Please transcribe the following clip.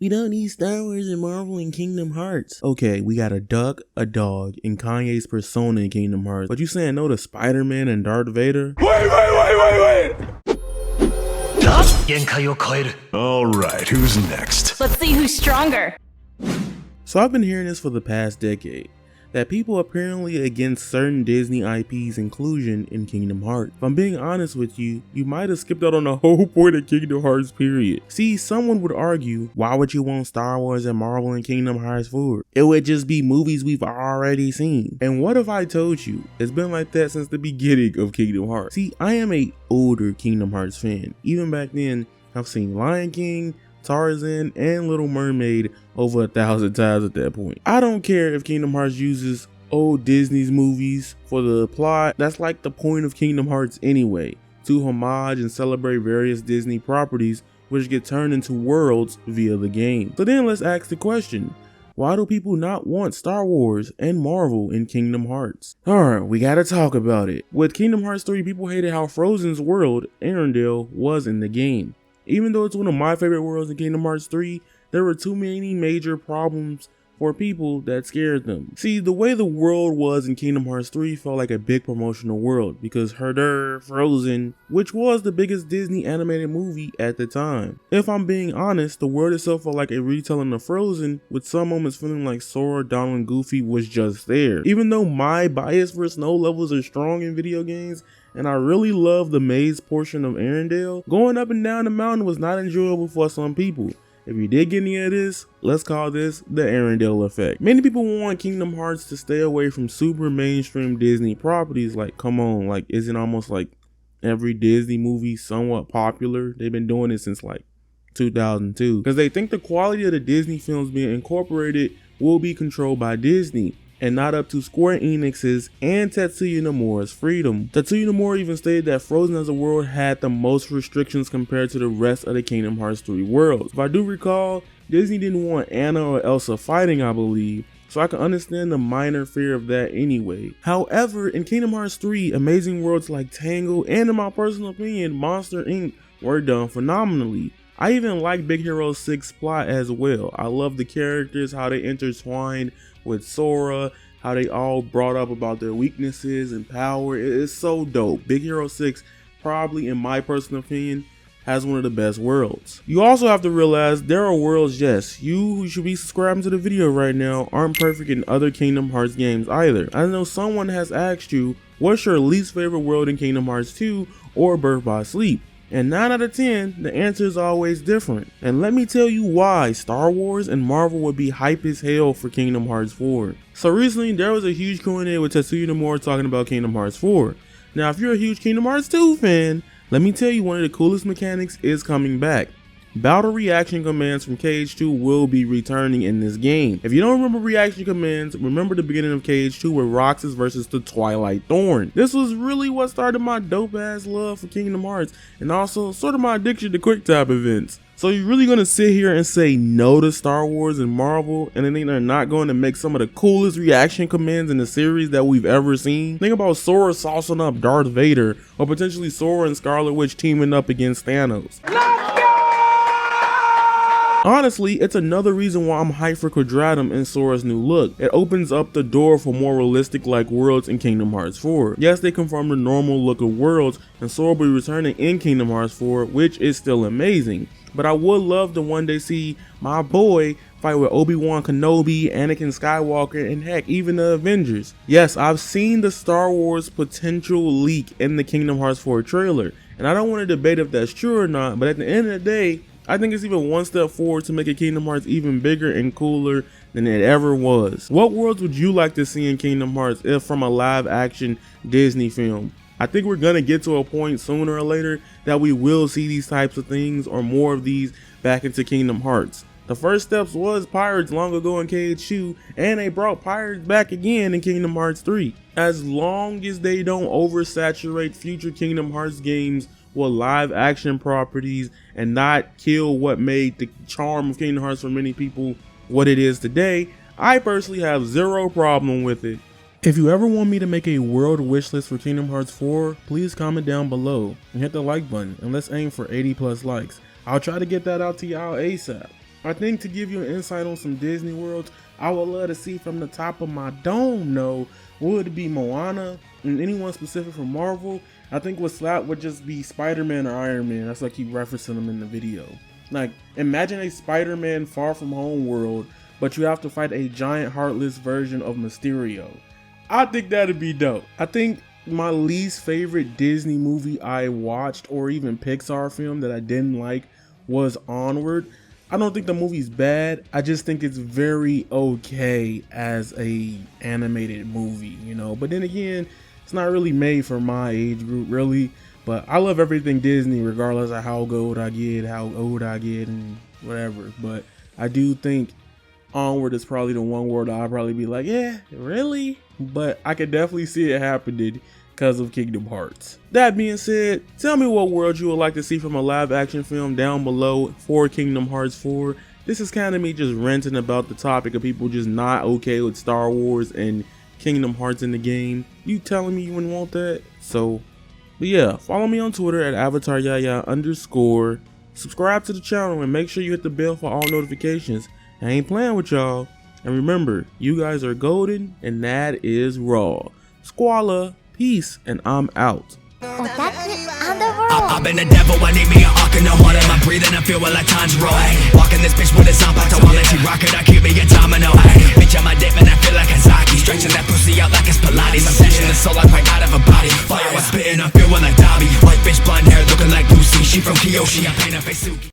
We don't need Star Wars and Marvel and Kingdom Hearts. Okay, we got a duck, a dog, and Kanye's persona in Kingdom Hearts. But you saying no to Spider-Man and Darth Vader? Wait! Alright, who's next? Let's see who's stronger. So I've been hearing this for the past decade, that people apparently against certain Disney IP's inclusion in Kingdom Hearts. If I'm being honest with you, you might have skipped out on the whole point of Kingdom Hearts period. See, someone would argue, why would you want Star Wars and Marvel and Kingdom Hearts for? It would just be movies we've already seen. And what if I told you, it's been like that since the beginning of Kingdom Hearts? See, I am a older Kingdom Hearts fan. Even back then, I've seen Lion King, Tarzan, and Little Mermaid over 1,000 times at that point. I don't care if Kingdom Hearts uses old Disney's movies for the plot. That's like the point of Kingdom Hearts anyway, to homage and celebrate various Disney properties which get turned into worlds via the game. So then let's ask the question, why do people not want Star Wars and Marvel in Kingdom Hearts? Alright, we gotta talk about it. With Kingdom Hearts 3, people hated how Frozen's world, Arendelle, was in the game. Even though it's one of my favorite worlds in Kingdom Hearts 3, there were too many major problems for people that scared them. See, the way the world was in Kingdom Hearts 3 felt like a big promotional world because Frozen, which was the biggest Disney animated movie at the time. If I'm being honest, the world itself felt like a retelling of Frozen, with some moments feeling like Sora, Donald, and Goofy was just there. Even though my bias for snow levels are strong in video games, and I really love the maze portion of Arendelle, going up and down the mountain was not enjoyable for some people. If you did get any of this, let's call this the Arendelle effect. Many people want Kingdom Hearts to stay away from super mainstream Disney properties. Like, come on, like, isn't almost like every Disney movie somewhat popular? They've been doing it since like 2002. Because they think the quality of the Disney films being incorporated will be controlled by Disney, and not up to Square Enix's and Tetsuya Nomura's freedom. Tetsuya Nomura even stated that Frozen as a world had the most restrictions compared to the rest of the Kingdom Hearts 3 worlds. If I do recall, Disney didn't want Anna or Elsa fighting, I believe, so I can understand the minor fear of that anyway. However, in Kingdom Hearts 3, amazing worlds like Tangle, and in my personal opinion, Monster Inc. were done phenomenally. I even like Big Hero 6 plot as well. I love the characters, how they intertwined with Sora, how they all brought up about their weaknesses and power. It's so dope. Big Hero 6, probably in my personal opinion, has one of the best worlds. You also have to realize there are worlds, yes, you who should be subscribing to the video right now aren't perfect in other Kingdom Hearts games either. I know someone has asked you, what's your least favorite world in Kingdom Hearts 2 or Birth by Sleep? And 9 out of 10, the answer is always different. And let me tell you why Star Wars and Marvel would be hype as hell for Kingdom Hearts 4. So recently, there was a huge Q&A with Tetsuya Nomura talking about Kingdom Hearts 4. Now, if you're a huge Kingdom Hearts 2 fan, let me tell you one of the coolest mechanics is coming back. Battle reaction commands from KH2 will be returning in this game. If you don't remember reaction commands, remember the beginning of KH2 with Roxas versus the Twilight Thorn. This was really what started my dope ass love for Kingdom Hearts, and also sort of my addiction to quick time events. So you're really gonna sit here and say no to Star Wars and Marvel, and then they're not going to make some of the coolest reaction commands in the series that we've ever seen? Think about Sora saucing up Darth Vader, or potentially Sora and Scarlet Witch teaming up against Thanos. Honestly, it's another reason why I'm hyped for Quadratum and Sora's new look. It opens up the door for more realistic like worlds in Kingdom Hearts 4. Yes, they confirm the normal look of worlds, and Sora will be returning in Kingdom Hearts 4, which is still amazing. But I would love to one day see my boy fight with Obi-Wan Kenobi, Anakin Skywalker, and heck, even the Avengers. Yes, I've seen the Star Wars potential leak in the Kingdom Hearts 4 trailer, and I don't want to debate if that's true or not, but at the end of the day, I think it's even one step forward to making Kingdom Hearts even bigger and cooler than it ever was. What worlds would you like to see in Kingdom Hearts if from a live action Disney film? I think we're gonna get to a point sooner or later that we will see these types of things or more of these back into Kingdom Hearts. The first steps was pirates long ago in KH2, and they brought pirates back again in Kingdom Hearts 3. As long as they don't oversaturate future Kingdom Hearts games with live action properties and not kill what made the charm of Kingdom Hearts for many people what it is today, I personally have zero problem with it. If you ever want me to make a world wish list for Kingdom Hearts 4, please comment down below and hit the like button, and let's aim for 80+ likes. I'll try to get that out to y'all ASAP. I think to give you an insight on some Disney worlds, I would love to see from the top of my dome, would it be Moana? And anyone specific from Marvel? I think what slap would just be Spider-Man or Iron Man. That's why I keep referencing them in the video. Like, imagine a Spider-Man Far From Home world, but you have to fight a giant heartless version of Mysterio. I think that'd be dope. I think my least favorite Disney movie I watched, or even Pixar film that I didn't like, was Onward. I don't think the movie's bad. I just think it's very okay as a animated movie, But then again, it's not really made for my age group, really. But I love everything Disney, regardless of how old I get, and whatever. But I do think Onward is probably the one word I'll probably be like, yeah, really? But I could definitely see it happening because of Kingdom Hearts. That being said, tell me what world you would like to see from a live action film down below for Kingdom Hearts 4. This is kind of me just ranting about the topic of people just not okay with Star Wars and Kingdom Hearts in the game. You telling me you wouldn't want that? But yeah, follow me on Twitter at avataryayaTV_. Subscribe to the channel and make sure you hit the bell for all notifications. I ain't playing with y'all. And remember, you guys are golden, and that is raw. Squalla, peace, and I'm out. I've been the devil, I need me an arc in the water. My breathing, I feel like Tanjiro. Walking this bitch with a sound, but I wanna let you rock it. I keep me a domino. Bitch, on my dick, man, I feel like a Zaki. Stretching that pussy out like it's Pilates. I'm snatching the soul like right out of a body. Fire, I spitting, I feel like Dobby. White bitch, blonde hair, looking like Lucy. She from Kyoshi, I paint her face Suki.